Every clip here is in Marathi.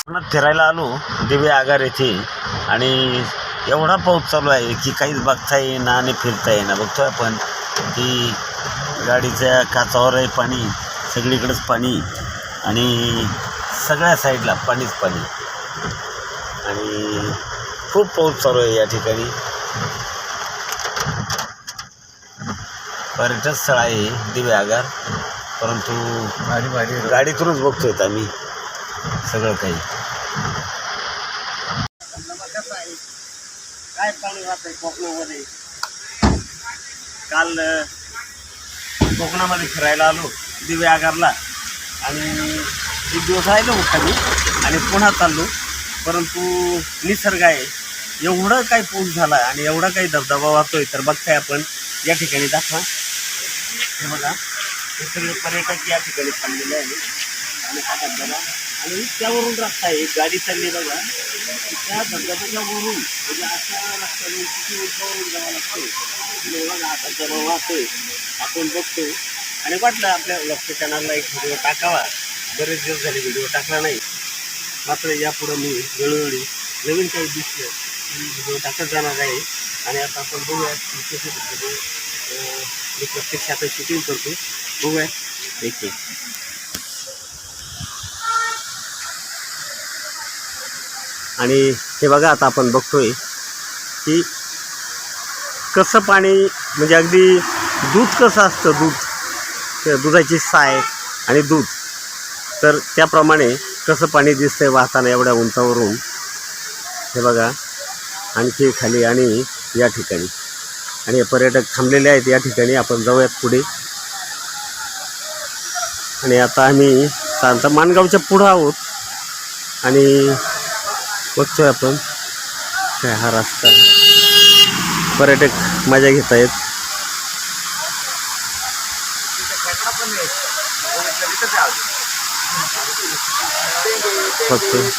फिरायला आलो दिवे आगार येथे आणि एवढा पाऊस चालू आहे की काहीच बघता येईना आणि फिरता येईना. बघतोय आपण की गाडीच्या काचावर आहे पाणी, सगळीकडेच पाणी आणि सगळ्या साईडला पाणीच पाणी आणि खूप पाऊस चालू आहे या ठिकाणी. पर्यटन स्थळ आहे दिवे आगार, परंतु गाडीतूनच बघतोय आम्ही सगळं काही. काय पाणी वाहत आहे कोकणामध्ये. काल कोकणामध्ये फिरायला आलो दिवे आगारला आणि एक दिवस राहिलो मुक्कामी आणि पुन्हा चाललो, परंतु निसर्ग आहे. एवढं काही पाऊस झाला आणि एवढा काही धबधबा वाहतोय तर बघताय आपण या ठिकाणी. दाखवा, हे बघा, हे सगळे पर्यटक या ठिकाणी थांबलेले आहे आणि हा धबधबा आणि त्यावरून रस्ता आहे, गाडी चालली बघा. त्या धबधब्याच्या वरून म्हणजे अशा रस्त्यावरून किती उंचावरून जावं लागतं. बघा हा धबधबा वाहतोय, आपण बघतोय आणि वाटलं आपल्या लक्ष चॅनलला एक व्हिडिओ टाकावा. बरेच दिवस झाले व्हिडिओ टाकला नाही, मात्र यापुढं मी वेळोवेळी नवीन काही दिसलं व्हिडिओ टाकत जाणार आहे. आणि आता आपण बघूया कसे धबधबे मी प्रत्यक्षात शूटिंग करतो. बघूया एक आणि हे बघा आता आपण बघतोय की कसं पाणी म्हणजे अगदी दूध कसं असतं, दुधाची साय आणि दूध, तर त्याप्रमाणे कसं पाणी दिसतंय वाहताना एवढ्या उंचावरून. हे बघा आणखी खाली आणि या ठिकाणी आणि हे पर्यटक थांबलेले आहेत या ठिकाणी. आपण जाऊयात पुढे आणि आता आम्ही साधारणतः माणगावच्या पुढं आहोत आणि बघतोय आपण काय हा रस्ता. पर्यटक मजा घेत आहेत. बघतोय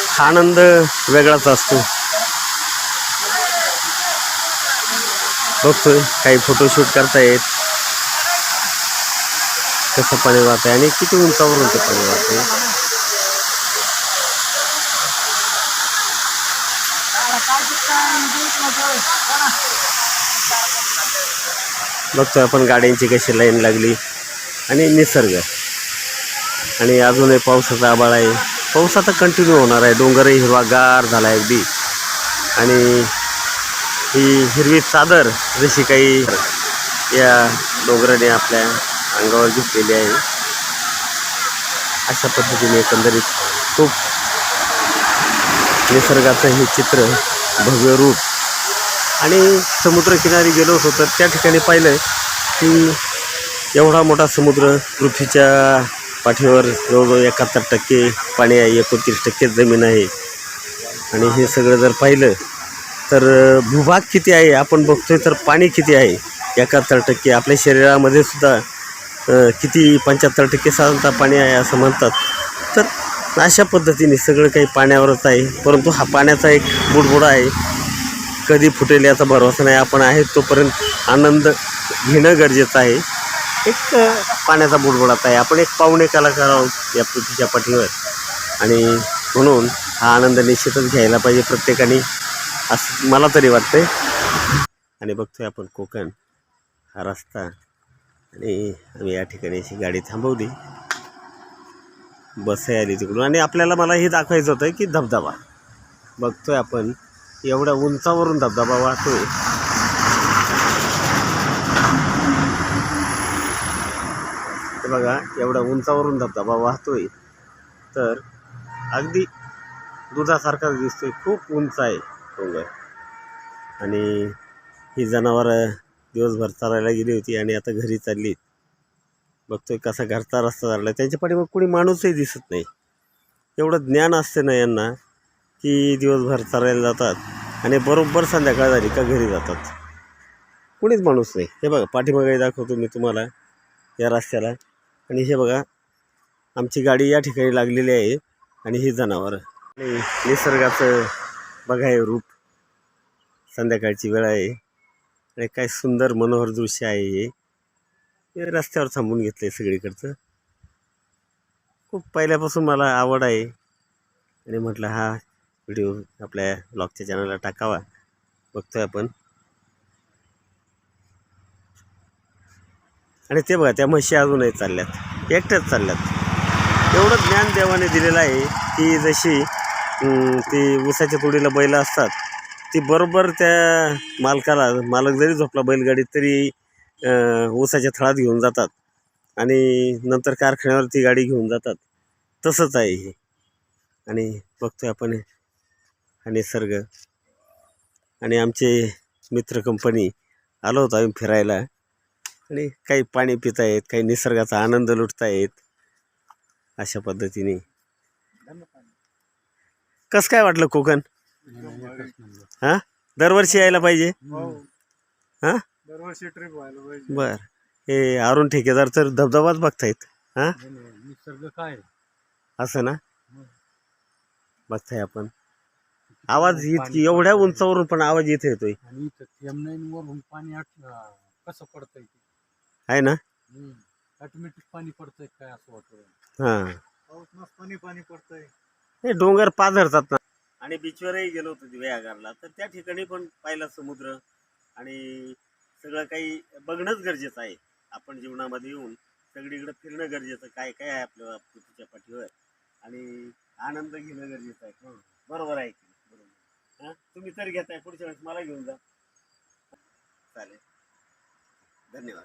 हा आनंद वेगळाच असतो. बघतोय काही फोटोशूट करतायत, कसं पाणी वाहत आहे आणि किती उंचावरून ते पाणी वाहत आहे. बघतोय आपण गाड्यांची कशी लाईन लागली आणि निसर्ग आणि अजूनही पावसाचा आभाळ आहे. पाऊस आता कंटिन्यू होणार आहे. डोंगरही हिरवागार झाला आहे अगदी आणि ही हिरवी चादर जशी काही या डोंगराने आपल्या अंगावर घेतलेली आहे. अशा पद्धतीने एकंदरीत खूप निसर्गाचं हे चित्र, भव्य रूप. आणि समुद्रकिनारी गेलो होतो तर त्या ठिकाणी पाहिलं की एवढा मोठा समुद्र, पृथ्वीच्या पाठीवर जवळजवळ 71% पाणी आहे, 29% जमीन आहे. आणि हे सगळं जर पाहिलं तर भूभाग किती आहे आपण बघतोय, तर पाणी किती आहे 71%. आपल्या शरीरामध्ये सुद्धा किती 75% साधारणतः पाणी आहे असं म्हणतात. तर अशा पद्धतीने सगळं काही पाण्यावरच आहे. परंतु हा पाण्याचा एक बुडबुडा आहे, कधी फुटेल याचा भरोसा नाही. आपण आहे तोपर्यंत आनंद घेणं गरजेचं आहे. एक पाण्याचा बुडबुडात आहे. आपण एक पाहुणे कलाकार आहोत या पृथ्वीच्या पाठीवर आणि म्हणून हा आनंद निश्चितच घ्यायला पाहिजे प्रत्येकाने, असं मला तरी वाटतंय. आणि बघतोय आपण कोकण हा रस्ता आणि आम्ही या ठिकाणी अशी गाडी थांबवली, बसही आली तिकडून आणि आपल्याला मला हे दाखवायचं होतं की धबधबा बघतोय आपण एवढ्या उंचावरून धबधबा वाहतोय. हे बघा एवढ्या उंचावरून धबधबा वाहतोय तर अगदी दुधासारखाच दिसतोय. खूप उंच आहे डोंगर आणि ही जनावरं दिवसभर चालायला गेली होती आणि आता घरी चालली. बघतोय कसा घरचा रस्ता झाला. त्यांच्या पाठीमागे कोणी माणूसही दिसत नाही. एवढं ज्ञान असते ना यांना की दिवसभर चालायला जातात आणि बरोबर संध्याकाळ झाली का घरी जातात. कोणीच माणूस नाही. हे बघा पाठीमागे दाखवतो मी तुम्हाला या रस्त्याला आणि हे बघा आमची गाडी या ठिकाणी लागलेली आहे आणि ही जनावरं आणि निसर्गाचं बघा हे रूप. संध्याकाळची वेळ आहे आणि काय सुंदर मनोहर दृश्य आहे हे रस्त्यावर थांबून घेतलं आहे सगळीकडचं. खूप पहिल्यापासून मला आवड आहे आणि म्हटलं हा व्हिडिओ आपल्या ब्लॉगच्या चॅनलला टाकावा. बघतोय आपण. आणि ते बघा त्या म्हशी अजूनही चालल्यात, एकट्याच चालल्यात. एवढं ज्ञान देवाने दिलेलं आहे की जशी ती ऊसाच्या तोडीला बैल असतात, ती बरोबर त्या मालक जरी झोपला बैलगाडीत तरी ऊसाच्या थळात घेऊन जातात आणि नंतर कारखान्यावर ती गाडी घेऊन जातात. तसंच आहे हे. आणि बघतोय आपण हा निसर्ग. आणि आमचे मित्र कंपनी आलो होतो आम्ही फिरायला. आणि काही पाणी पित आहेत, काही निसर्गाचा आनंद लुटतायत. अशा पद्धतीने कसं काय वाटलं कोकण? हां, दरवर्षी यायला पाहिजे. हां, दरवर्षी ट्रिप व्हायला पाहिजे. बर. हे अरुण ठेकेदार तर धबधबाच बघतायत. हां, निसर्ग काय असं ना, बघताय आपण. आवाज इतकी एवढ्या उंचावरून पण आवाज इथे येतोय. आणि इथं M9 वरून पाणी कसं पडतंय ते आहे ना. ऑटोमॅटिक पाणी पडतंय काय असं वाटतं. हां, पाऊस पाणी पडतंय. हे डोंगर पाझरतात ना. आणि बीचवरही गेलो होतो दिव्यागारला, तर त्या ठिकाणी पण पाहिला समुद्र. आणि सगळं काही बघणंच गरजेचं आहे. आपण जीवनामध्ये येऊन सगळीकडे फिरणं गरजेचं. काय काय आहे आपल्या पृथ्वीच्या पाठीवर, आणि आनंद घेणं गरजेचं आहे. बरोबर आहे की बरोबर. हां, तुम्ही तर घेताय, पुढच्या वेळेस मला घेऊन जा. चालेल, धन्यवाद.